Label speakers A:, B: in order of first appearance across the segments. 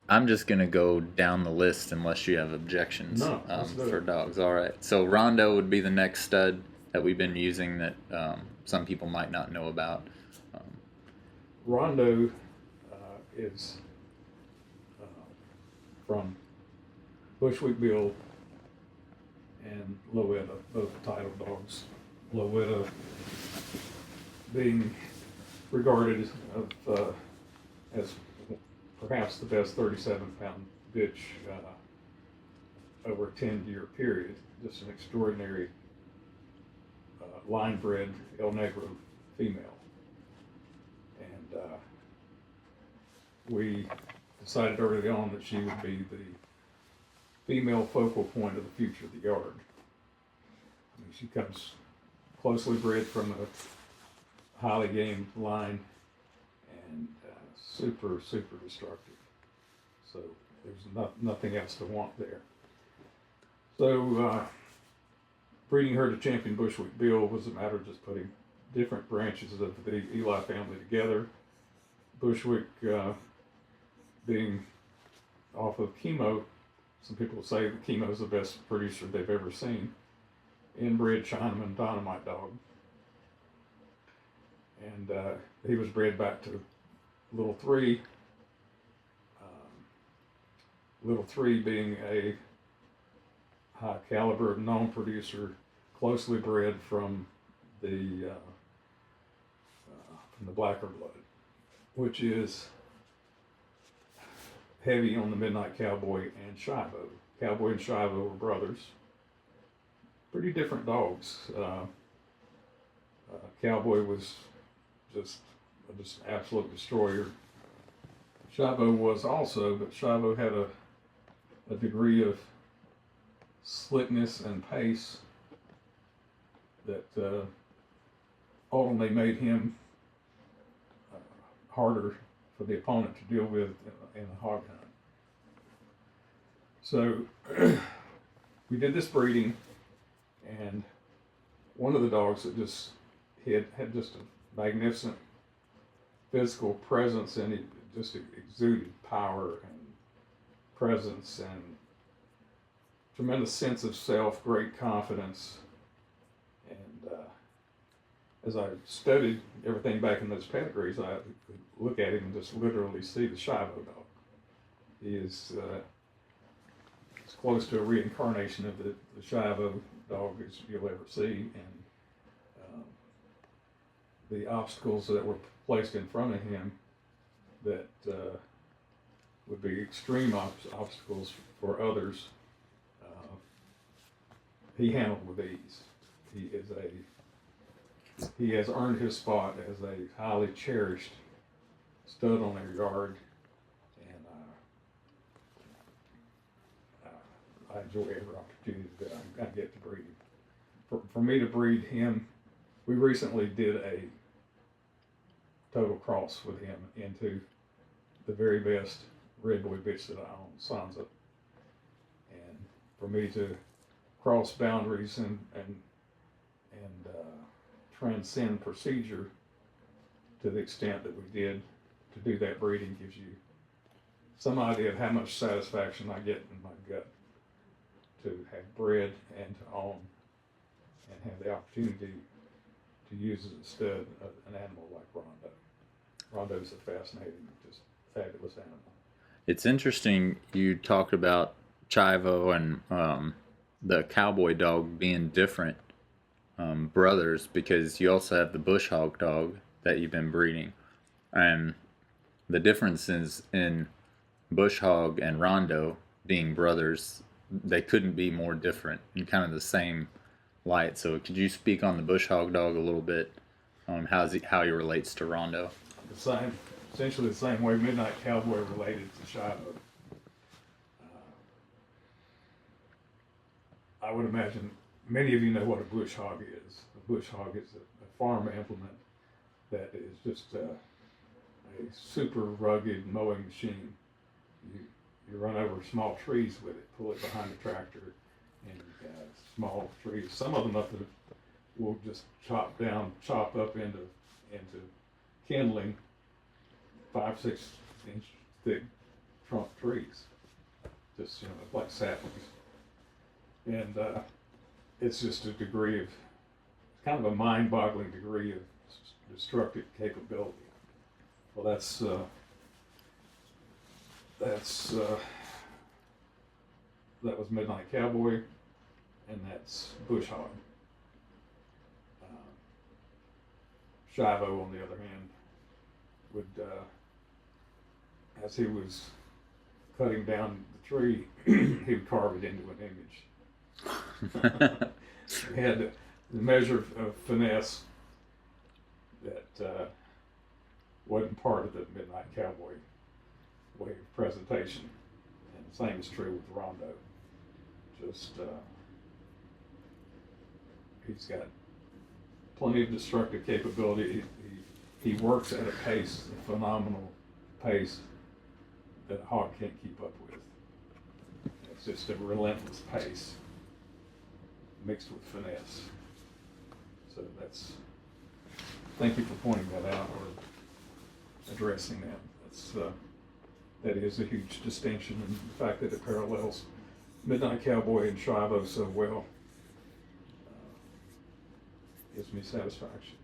A: I'm just gonna go down the list unless you have objections
B: No, let's do
A: for
B: it.
A: dogs. All right. So Rondo would be the next stud that we've been using that some people might not know about. Um,
B: Rondo is uh, from Bushwick Bill and Lowetta, both title dogs. Lowetta being regarded as perhaps the best 37-pound bitch over a 10-year period. Just an extraordinary line bred El Negro female. And we decided early on that she would be the female focal point of the future of the yard. I mean, she comes closely bred from a highly gamed line and super, super destructive. So there's nothing else to want there. So breeding her to champion Bushwick Bill was a matter of just putting different branches of the Eli family together. Bushwick being off of Chemo, some people say that Chemo is the best producer they've ever seen. Inbred Chinaman Dynamite dog. And he was bred back to Little Three. Little Three being a high caliber non-producer, closely bred from the blacker blood, which is heavy on the Midnight Cowboy and Chivo. Cowboy and Chivo were brothers. Pretty different dogs. Cowboy was just an absolute destroyer. Chivo was also, but Chivo had a degree of slickness and pace that ultimately made him harder for the opponent to deal with in a hog hunt. So we did this breeding, and one of the dogs that just had just a magnificent physical presence, and he just exuded power and presence and tremendous sense of self, great confidence. And as I studied everything back in those pedigrees, I could look at him and just literally see the Chivo dog. He is as close to a reincarnation of the Chivo dog as you'll ever see. And the obstacles that were placed in front of him that would be extreme obstacles for others, he handled with ease. He has earned his spot as a highly cherished stud on our yard, and I enjoy every opportunity that I get to breed him. For me to breed him, we recently did a total cross with him into the very best red boy bitch that I own, Sansa. And for me to cross boundaries and transcend procedure to the extent that we did to do that breeding gives you some idea of how much satisfaction I get in my gut to have bred and to own and have the opportunity to use as a stud an animal like Rondo. Rondo's a fascinating, just fabulous animal.
A: it's interesting you talked about Chivo and the cowboy dog being different brothers, because you also have the bush hog dog that you've been breeding, and the differences in bush hog and Rondo being brothers, they couldn't be more different in kind of the same light. So could you speak on the bush hog dog a little bit, how he relates to Rondo?
B: The same, essentially the same way Midnight Cowboy related to Shiloh. I would imagine many of you know what a bush hog is. A bush hog is a farm implement that is just a super rugged mowing machine. You run over small trees with it, pull it behind a tractor, and small trees. Some of them will just chop up into kindling 5-6 inch thick trunk trees, just like saplings, and it's just a degree of kind of a mind-boggling degree of destructive capability. Well, that was Midnight Cowboy, and that's Bush Hog. Chivo, on the other hand, would, as he was cutting down the tree, he would carve it into an image. He had the measure of finesse that wasn't part of the Midnight Cowboy way of presentation. And the same is true with Rondo. Just, he's got plenty of destructive capability. He works at a pace, a phenomenal pace that a hog can't keep up with. It's just a relentless pace mixed with finesse. So thank you for pointing that out or addressing that. That is a huge distinction, and the fact that it parallels Midnight Cowboy and Chivo so well gives me satisfaction.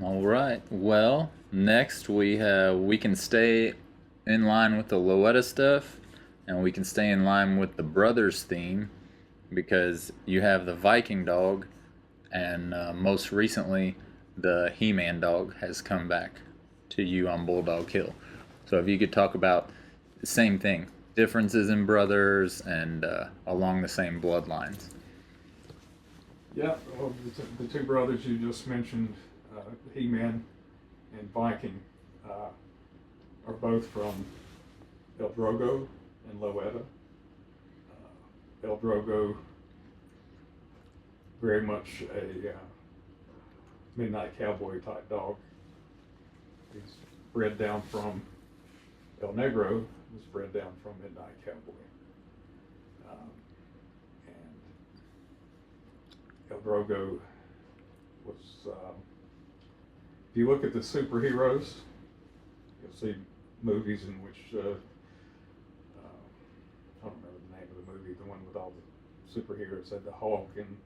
A: All right. Well, next we can stay in line with the Loetta stuff, and we can stay in line with the brothers theme, because you have the Viking dog, and most recently the Heman dog has come back to you on Bulldog Hill. So if you could talk about the same thing, differences in brothers and along the same bloodlines.
B: Yeah, well, the two brothers you just mentioned, Heman and Viking, are both from El Drogo and Loetta. El Drogo, very much a Midnight Cowboy type dog. He's bred down from El Negro, was bred down from Midnight Cowboy. And El Drogo was, if you look at the superheroes, you'll see movies in which, I don't remember the name of the movie, the one with all the superheroes, had the Hulk and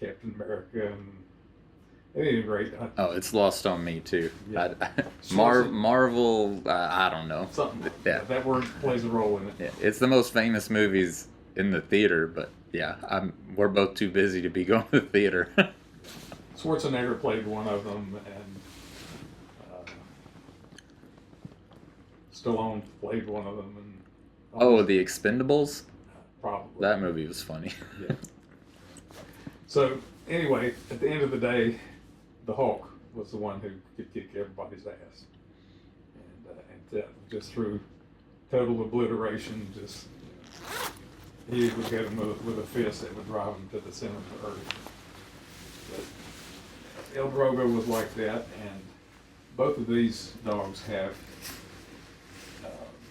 B: Captain America and at any rate,
A: it's lost on me too.
B: Yeah.
A: Marvel, I don't know.
B: Something.
A: Yeah.
B: That word plays a role in it.
A: Yeah, it's the most famous movies in the theater, but yeah, we're both too busy to be going to the theater.
B: Schwarzenegger played one of them, and Stallone played one of them. And
A: oh, The Expendables?
B: Probably.
A: That movie was funny.
B: Yeah. So anyway, at the end of the day, the Hulk was the one who could kick everybody's ass, and just through total obliteration, just he would get him with a fist that would drive him to the center of the earth. But El Drogo was like that, and both of these dogs have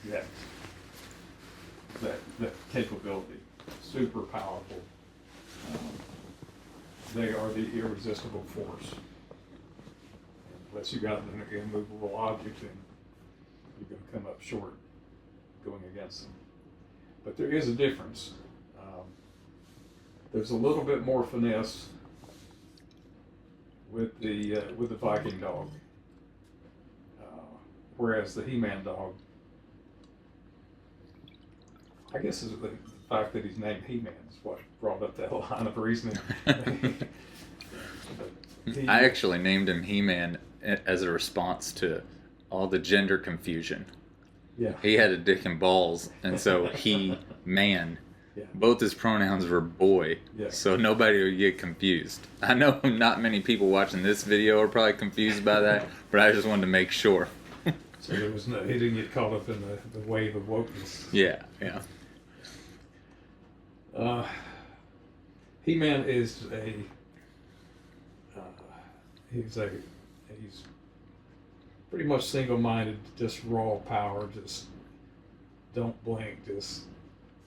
B: that capability, super powerful. They are the irresistible force. Unless you got an immovable object, then you're going to come up short going against them. But there is a difference. There's a little bit more finesse with the Viking dog, whereas the He-Man dog, I guess, is the fact that he's named He-Man is what brought up that line of reasoning.
A: I actually named him He-Man as a response to all the gender confusion.
B: Yeah.
A: He had a dick and balls, and so He-Man.
B: Yeah.
A: Both his pronouns were boy,
B: Yeah.
A: so nobody would get confused. I know not many people watching this video are probably confused by that, but I just wanted to make sure.
B: So he didn't get caught up in the wave of wokeness.
A: Yeah.
B: He-Man is he's pretty much single-minded, just raw power, just don't blink, just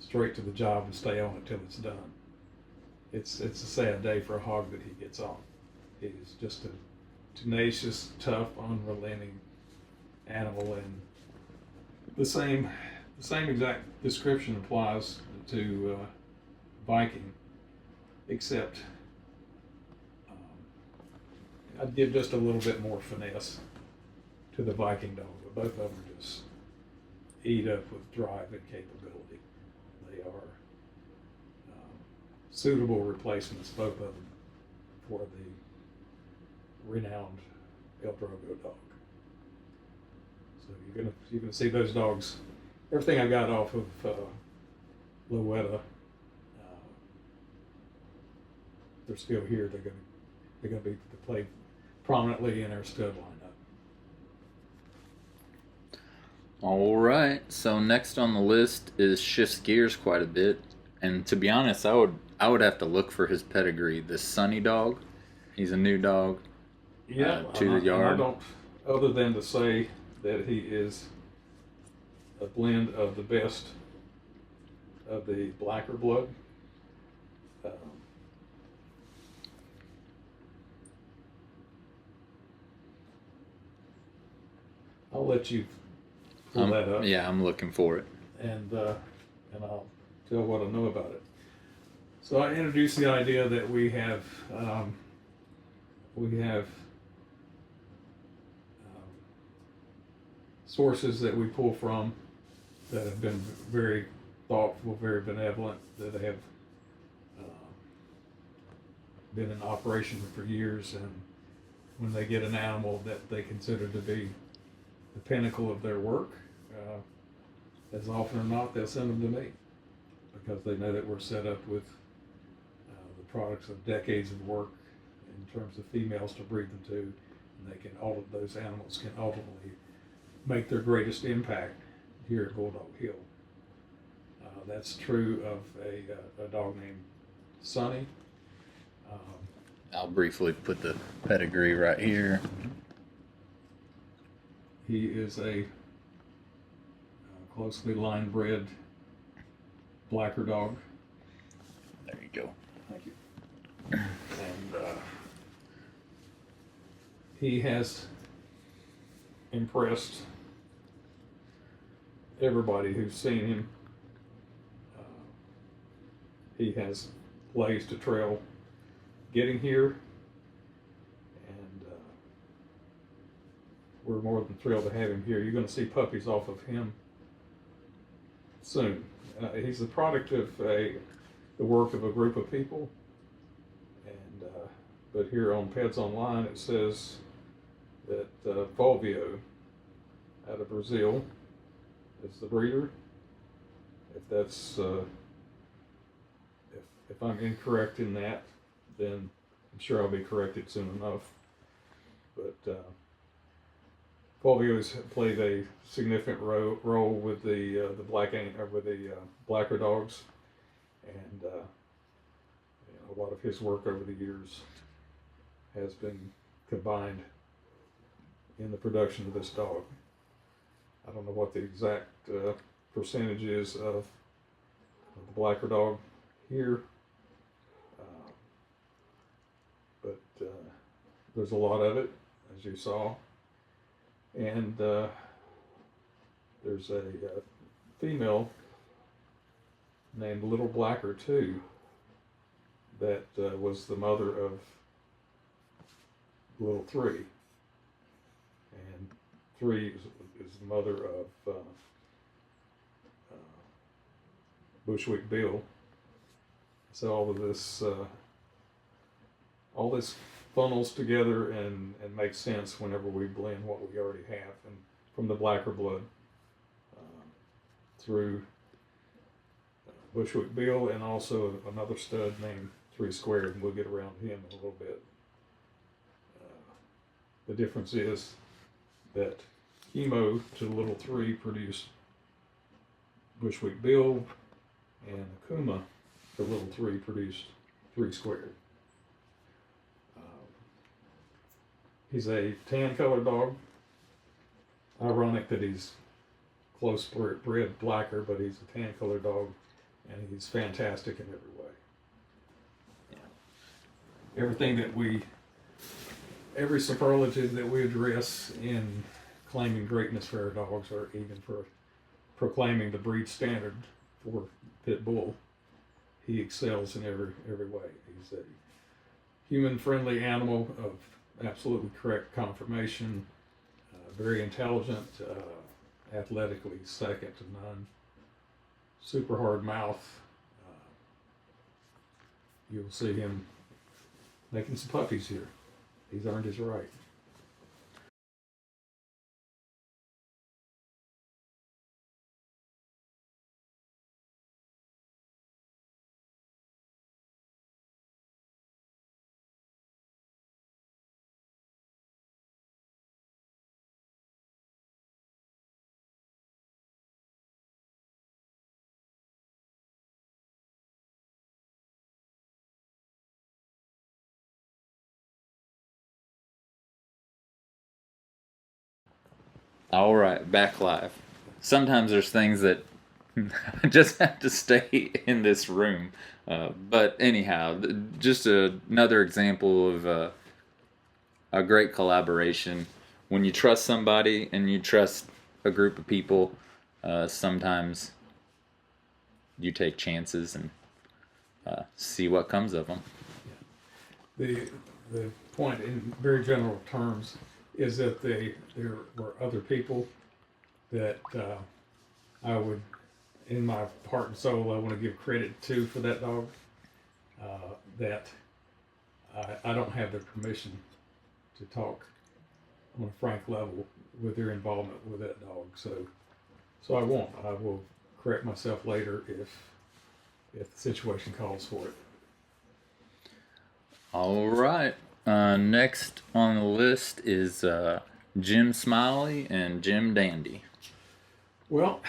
B: straight to the job and stay on it till it's done. It's a sad day for a hog that he gets on. He's just a tenacious, tough, unrelenting animal, and The same exact description applies to Viking, except I'd give just a little bit more finesse to the Viking dog, but both of them just eat up with drive and capability. They are suitable replacements, both of them, for the renowned El Drogo dog. So you're gonna see those dogs. Everything I got off of Loetta, they're still here. They're gonna be played prominently in our stud lineup.
A: All right. So next on the list is shifts gears quite a bit, and to be honest, I would have to look for his pedigree. This Sunny dog, he's a new dog.
B: Yeah,
A: to the yard.
B: I don't, other than to say that he is a blend of the best of the blacker blood. I'll let you pull that up.
A: Yeah, I'm looking for it.
B: And I'll tell what I know about it. So I introduced the idea that we have sources that we pull from that have been very thoughtful, very benevolent, that have been in operation for years, and when they get an animal that they consider to be the pinnacle of their work, as often or not, they'll send them to me because they know that we're set up with the products of decades of work in terms of females to breed them to, and they can those animals can ultimately make their greatest impact here at Bulldog Hill. That's true of a dog named Sunny.
A: I'll briefly put the pedigree right here.
B: He is a closely line bred blacker dog.
A: There you go.
B: Thank you. And he has impressed everybody who's seen him. He has blazed a trail getting here, and we're more than thrilled to have him here. You're going to see puppies off of him soon. He's the product of the work of a group of people, and but here on Pets Online it says that Fulvio out of Brazil is the breeder. If that's if I'm incorrect in that, then I'm sure I'll be corrected soon enough. But Fulvio's played a significant role with the blacker dogs, and a lot of his work over the years has been combined in the production of this dog. I don't know what the exact percentage is of the blacker dog here, but there's a lot of it, as you saw. And there's a female named Little Blacker too, that was the mother of Little Three, and Three is the mother of Bushwick Bill. So all this funnels together and makes sense whenever we blend what we already have, and from the blacker blood through Bushwick Bill, and also another stud named Three Squared, and we'll get around him in a little bit. The difference is that Chemo to Little Three produced Bushwick Bill, and Akuma to Little Three produced Three Squared. He's a tan colored dog. Ironic that he's close bred blacker, but he's a tan colored dog, and he's fantastic in every way. Yeah. Every superlative that we address in claiming greatness for our dogs, or even for proclaiming the breed standard for pit bull. He excels in every way. He's a human-friendly animal of absolutely correct conformation, very intelligent, athletically second to none, super hard mouth. You'll see him making some puppies here. He's earned his right.
A: All right, back live. Sometimes there's things that just have to stay in this room. But anyhow, just another example of a great collaboration. When you trust somebody and you trust a group of people, sometimes you take chances and see what comes of them.
B: The point in very general terms is that there were other people that I would, in my heart and soul, I want to give credit to for that dog. That I don't have their permission to talk on a frank level with their involvement with that dog. So I won't. I will correct myself later if the situation calls for it.
A: All right. Next on the list is Jim Smiley and Jim Dandy.
B: Well,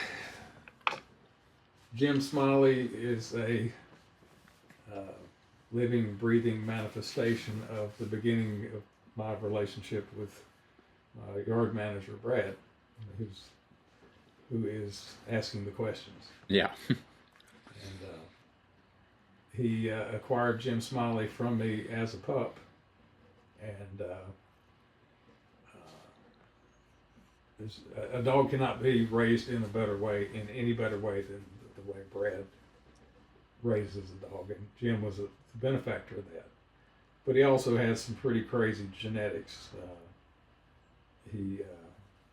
B: Jim Smiley is a living, breathing manifestation of the beginning of my relationship with my yard manager, Brad, who is asking the questions.
A: Yeah.
B: And he acquired Jim Smiley from me as a pup, and a dog cannot be raised in a better way, in any better way than the way Brad raises a dog, and Jim was a benefactor of that. But he also has some pretty crazy genetics. He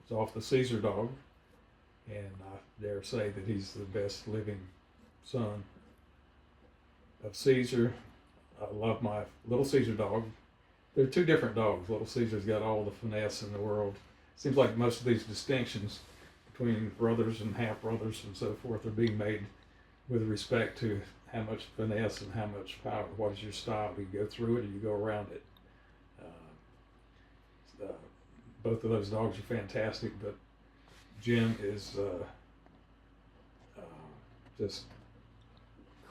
B: is off the Caesar dog, and I dare say that he's the best living son of Caesar. I love my little Caesar dog. They're two different dogs. Little Caesar's got all the finesse in the world. Seems like most of these distinctions between brothers and half brothers and so forth are being made with respect to how much finesse and how much power. What is your style? Do you go through it or you go around it? Both of those dogs are fantastic, but Jim is just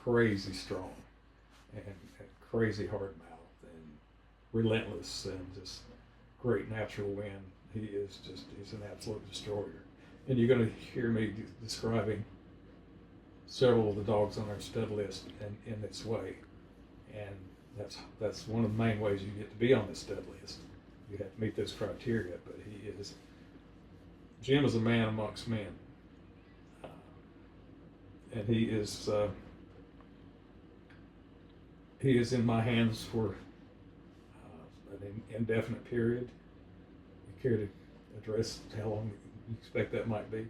B: crazy strong and crazy hard mouth and relentless and just great natural wind. He's an absolute destroyer. And you're going to hear me describing several of the dogs on our stud list in this way. And that's one of the main ways you get to be on the stud list. You have to meet those criteria, but Jim is a man amongst men. And he is in my hands for an indefinite period. You care to address how long you expect that might be?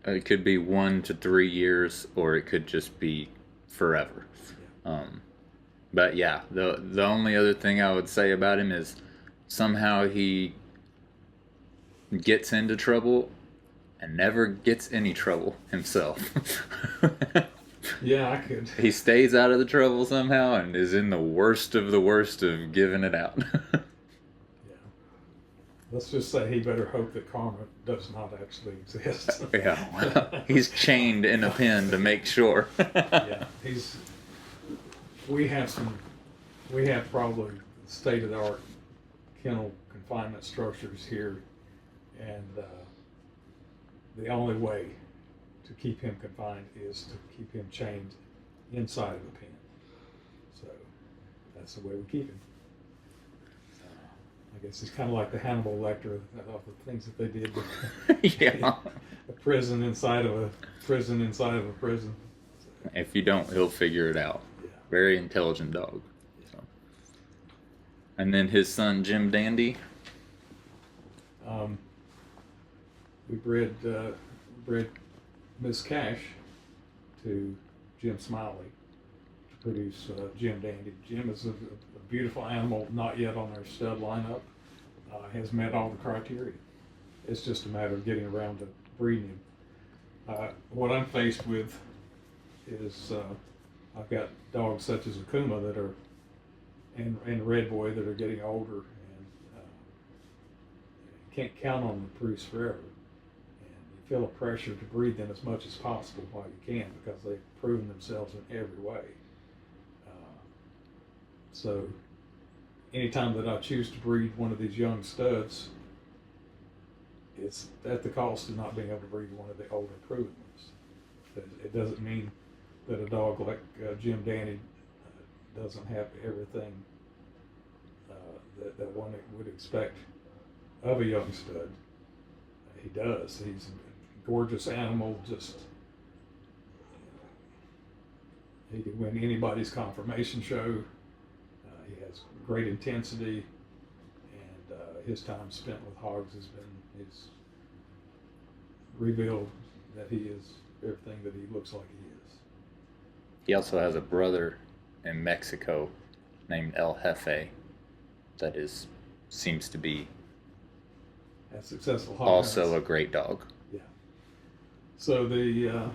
A: It could be 1 to 3 years, or it could just be forever.
B: Yeah.
A: But yeah, the only other thing I would say about him is somehow he gets into trouble and never gets any trouble himself.
B: Yeah, I could.
A: He stays out of the trouble somehow and is in the worst of giving it out.
B: Yeah. Let's just say he better hope that karma does not actually exist.
A: Yeah, well, he's chained in a pen to make sure.
B: Yeah, we have probably state-of-the-art kennel confinement structures here, and the only way to keep him confined is to keep him chained inside of a pen. So that's the way we keep him. I guess it's kind of like the Hannibal Lecter of the things that they did.
A: Yeah.
B: a prison inside of a prison inside of a prison.
A: If you don't, he'll figure it out.
B: Yeah.
A: Very intelligent dog. So. And then his son Jim Dandy.
B: We bred Miss Cash to Jim Smiley to produce Jim Dandy. Jim is a beautiful animal, not yet on our stud lineup. Has met all the criteria. It's just a matter of getting around to breeding him. What I'm faced with is I've got dogs such as Akuma that are and Red Boy that are getting older and can't count on them to produce forever. And you feel a pressure to breed them as much as possible while you can because they've proven themselves in every way. So anytime that I choose to breed one of these young studs, it's at the cost of not being able to breed one of the older proven ones. It doesn't mean that a dog like Jim Dandy doesn't have everything that one would expect of a young stud. He does. He's a gorgeous animal. Just he can win anybody's confirmation show. He has great intensity, and his time spent with hogs has revealed that he is everything that he looks like he is.
A: He also has a brother in Mexico named El Jefe that seems to be
B: Has successful hog
A: also
B: hunts.
A: a great dog.
B: Yeah. So the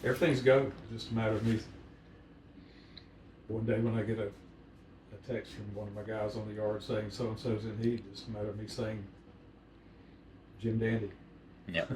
B: everything's go. Just a matter of me. One day when I get a text from one of my guys on the yard saying so and so's in heat, just a matter of me saying Jim Dandy.
A: Yep.